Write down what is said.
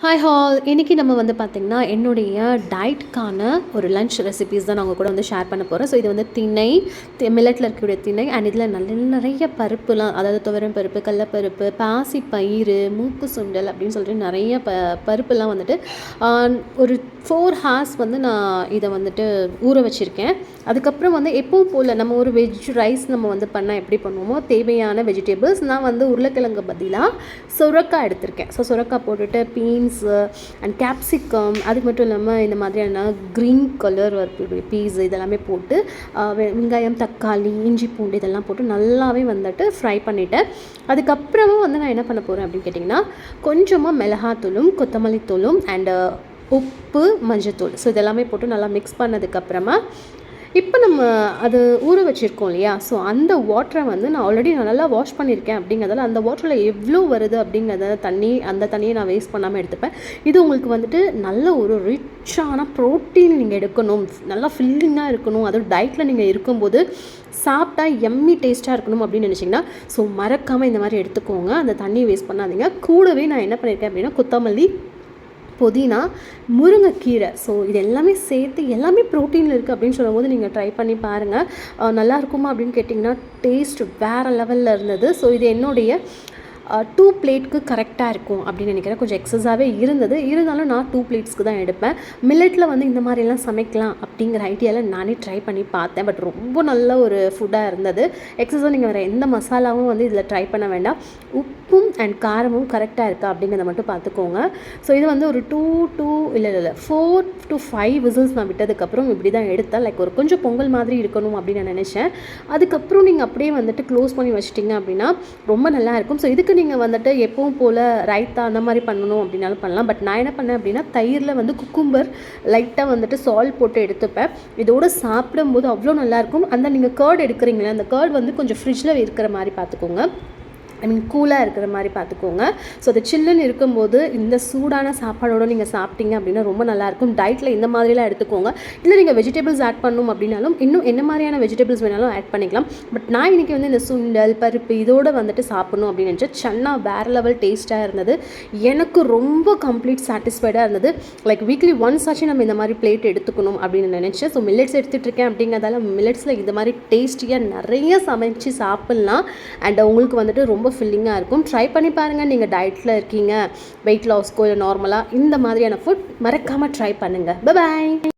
Hi hall, இன்றைக்கி நம்ம வந்து பார்த்திங்கன்னா என்னுடைய டயட்க்கான ஒரு லன்ச் ரெசிபீஸ் தான் நான் உங்கள் கூட வந்து ஷேர் பண்ண போகிறேன். ஸோ இது வந்து திணை, மில்லட்டில் இருக்கக்கூடிய திணை அண்ட் இதில் நிறைய பருப்புலாம், அதாவது துவரம் பருப்பு, கடலப்பருப்பு, பாசி பயிறு, மூக்கு சுண்டல் அப்படின்னு சொல்லிட்டு நிறைய பருப்புலாம் வந்துட்டு ஒரு 4 ஹார்ஸ் வந்து நான் இதை வந்துட்டு ஊற வச்சுருக்கேன். அதுக்கப்புறம் வந்து எப்பவும் போல் நம்ம ஒரு வெஜ் ரைஸ் நம்ம வந்து பண்ணால் எப்படி பண்ணுவோமோ தேவையான வெஜிடபிள்ஸ் நான் வந்து உருளைக்கிழங்கு பதிலாக சுரக்காய் எடுத்திருக்கேன். ஸோ சுரக்காய் போட்டுட்டு பீன்ஸு அண்ட் கேப்சிகம், அது மட்டும் இல்லாமல் இந்த மாதிரியான க்ரீன் கலர் பீஸ் இதெல்லாமே போட்டு வெங்காயம், தக்காளி, இஞ்சி பூண்டு இதெல்லாம் போட்டு நல்லாவே வந்துட்டு ஃப்ரை பண்ணிவிட்டேன். அதுக்கப்புறமா வந்து நான் என்ன பண்ண போகிறேன் அப்படின்னு கேட்டிங்கன்னா, கொஞ்சமாக மிளகாத்தூளும் கொத்தமல்லி தூளும் அண்டு உப்பு, மஞ்சத்தூள், ஸோ இதெல்லாமே போட்டு நல்லா மிக்ஸ் பண்ணதுக்கப்புறமா இப்போ நம்ம அது ஊற வச்சுருக்கோம் இல்லையா, ஸோ அந்த வாட்டரை வந்து நான் ஆல்ரெடி நல்லா வாஷ் பண்ணியிருக்கேன். அப்படிங்கிறதால அந்த வாட்டரில் எவ்வளோ வருது அப்படிங்கிறத அந்த தண்ணியை நான் வேஸ்ட் பண்ணாமல் எடுத்துப்பேன். இது உங்களுக்கு வந்துட்டு நல்ல ஒரு ரிச்சான ப்ரோட்டீன் நீங்கள் எடுக்கணும், நல்லா ஃபில்லிங்காக இருக்கணும், அதுவும் டயட்டில் நீங்கள் இருக்கும்போது சாப்பிட்டா எம்மி டேஸ்ட்டாக இருக்கணும் அப்படின்னு நினச்சிங்கன்னா ஸோ மறக்காமல் இந்த மாதிரி எடுத்துக்கோங்க. அந்த தண்ணியை வேஸ்ட் பண்ணாதீங்க. கூடவே நான் என்ன பண்ணியிருக்கேன் அப்படின்னா கொத்தமல்லி, புதினா, முருங்கைக்கீரை, ஸோ இது எல்லாமே சேர்த்து எல்லாமே ப்ரோட்டீனில் இருக்குது அப்படின்னு சொல்லும்போது நீங்கள் ட்ரை பண்ணி பாருங்கள். நல்லா இருக்குமா அப்படின்னு கேட்டிங்கன்னா டேஸ்ட் வேறு லெவலில் இருந்தது. ஸோ இது என்னுடைய 2 பிளேட்க்கு கரெக்டாக இருக்கும் அப்படின்னு நினைக்கிறேன். கொஞ்சம் எக்ஸஸாகவே இருந்தாலும் நான் 2 பிளேட்ஸ்க்கு தான் எடுப்பேன். மில்லட்டில் வந்து இந்த மாதிரிலாம் சமைக்கலாம் அப்படிங்கிற ஐடியாவில் நானே ட்ரை பண்ணி பார்த்தேன். பட் ரொம்ப நல்ல ஒரு ஃபுட்டாக இருந்தது. எக்ஸஸாக நீங்கள் வேறு எந்த மசாலாவும் வந்து இதில் ட்ரை பண்ண வேண்டாம். உப்பும் அண்ட் காரமும் கரெக்டாக இருக்கா அப்படிங்கிறத மட்டும் பார்த்துக்கோங்க. ஸோ இது வந்து ஒரு 4 to 5 விசில்ஸ் நான் விட்டதுக்கப்புறம் இப்படி தான் எடுத்தேன். லைக் ஒரு கொஞ்சம் பொங்கல் மாதிரி இருக்கணும் அப்படின்னு நான் நினச்சேன். அதுக்கப்புறம் நீங்கள் அப்படியே வந்துட்டு க்ளோஸ் பண்ணி வச்சிட்டிங்க அப்படின்னா ரொம்ப நல்லாயிருக்கும். ஸோ இதுக்கு நீங்கள் வந்துட்டு எப்பவும் போல் ரைத்தா அந்த மாதிரி பண்ணணும் அப்படின்னாலும் பண்ணலாம். பட் நான் என்ன பண்ணேன் அப்படின்னா தயிரில் வந்து குக்கும்பர் லைட்டாக வந்துட்டு சால்ட் போட்டு எடுத்துப்பேன். இதோடு சாப்பிடும்போது அவ்வளோ நல்லாயிருக்கும். அந்த நீங்கள் கர்ட் எடுக்கிறீங்களே, அந்த கர்ட் வந்து கொஞ்சம் ஃப்ரிட்ஜில் இருக்கிற மாதிரி பார்த்துக்கோங்க. கூலாக இருக்கிற மாதிரி பார்த்துக்கோங்க. ஸோ அது சில்லுன்னு இருக்கும்போது இந்த சூடான சாப்பாடோடு நீங்கள் சாப்பிட்டீங்க அப்படின்னா ரொம்ப நல்லாயிருக்கும். டயட்டில் இந்த மாதிரிலாம் எடுத்துக்கோங்க. இல்லை நீங்கள் வெஜிடபிள்ஸ் ஆட் பண்ணணும் அப்படின்னாலும் இன்னும் என்ன மாதிரியான வெஜிடபிள்ஸ் வேணாலும் ஆட் பண்ணிக்கலாம். பட் நான் இன்றைக்கி வந்து இந்த சுண்டல், பருப்பு இதோடு வந்துட்டு சாப்பிட்ணும் அப்படின்னு நினச்சேன். சன்னா வேறு லெவல் டேஸ்ட்டாக இருந்தது. எனக்கு ரொம்ப கம்ப்ளீட் சாட்டிஸ்ஃபைடாக இருந்தது. லைக் வீக்லி ஒன்ஸ் ஆச்சு நம்ம இந்த மாதிரி பிளேட் எடுத்துக்கணும் அப்படின்னு நினச்சேன். ஸோ மில்லட்ஸ் எடுத்துகிட்ருக்கேன் அப்படிங்கிறதால மில்லட்ஸில் இந்த மாதிரி டேஸ்டியாக நிறைய சமைச்சு சாப்பிட்லாம். அண்ட் உங்களுக்கு வந்துட்டு ரொம்ப ஃபில்லிங்காக இருக்கும். ட்ரை பண்ணி பாருங்கள். நீங்கள் டயட்டில் இருக்கீங்க, வெயிட் லாஸ்க்கோ இல்லை நார்மலாக இந்த மாதிரியான ஃபுட் மறக்காமல் ட்ரை பண்ணுங்கள். Bye bye.